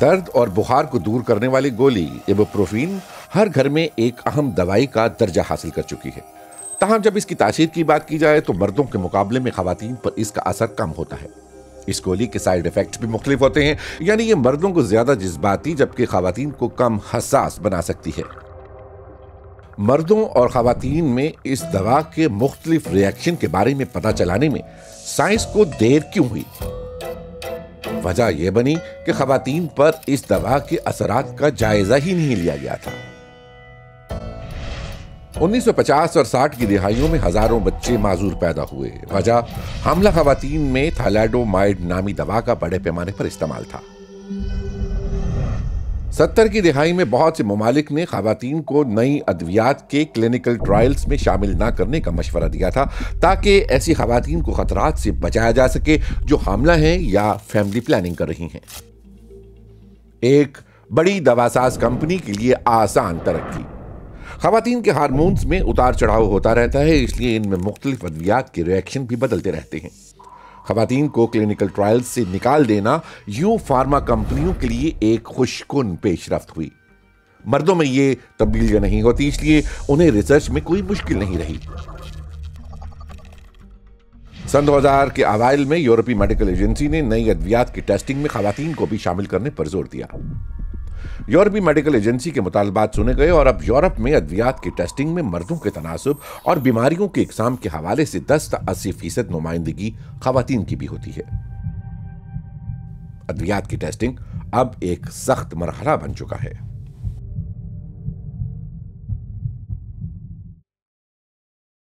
दर्द और बुखार को दूर करने वाली गोली इबुप्रोफेन हर घर में एक अहम दवाई का दर्जा हासिल कर चुकी है। ताहम जब इसकी तासीर की बात की जाए तो मर्दों के मुकाबले में खवातीन पर इसका असर कम होता है। इस गोली के साइड इफेक्ट्स भी मुख्तलिफ होते हैं, यानी ये मर्दों को ज्यादा जज्बाती जबकि खवातीन को कम हसास बना सकती है। मर्दों और खवातीन में इस दवा के मुख्तलिफ रिएक्शन के बारे में पता चलाने में साइंस को देर क्यों हुई? वजह यह बनी कि खवातीन पर इस दवा के असरात का जायजा ही नहीं लिया गया था। 1950 और 60 की दिहाइयों में हजारों बच्चे माजूर पैदा हुए। वजह हमला खवातीन में थैलेडोमाइड नामी दवा का बड़े पैमाने पर इस्तेमाल था। 70 की दिहाई में बहुत से ममालिक ने खवातीन को नई अद्वियात के क्लिनिकल ट्रायल्स में शामिल ना करने का मशवरा दिया था ताकि ऐसी खवातीन को खतरात से बचाया जा सके जो हामला हैं या फैमिली प्लानिंग कर रही हैं। एक बड़ी दवासाज कंपनी के लिए आसान तरक्की। खवातीन के हार्मोन्स में उतार चढ़ाव होता रहता है, इसलिए इनमें मुख्तलिफ अद्वियात के रिएक्शन भी बदलते रहते हैं। खवातीन को क्लिनिकल ट्रायल्स से निकाल देना यूं फार्मा कंपनियों के लिए एक खुशकुन पेशरफ्त हुई। मर्दों में ये तब्दीलियां नहीं होती, इसलिए उन्हें रिसर्च में कोई मुश्किल नहीं रही। सन 2000 के अवाइल में यूरोपीय मेडिकल एजेंसी ने नई अद्वियात की टेस्टिंग में खवातीन को भी शामिल करने पर जोर दिया। यूरोपीय मेडिकल एजेंसी के मुतालबात सुने गए और अब यूरोप में अद्वियात की टेस्टिंग में मर्दों के तनासुब और बीमारियों के इकसाम के हवाले से 10 से 80% नुमाइंदगी खवातीन की भी होती है। अद्वियात की टेस्टिंग अब एक सख्त मरहला बन चुका है।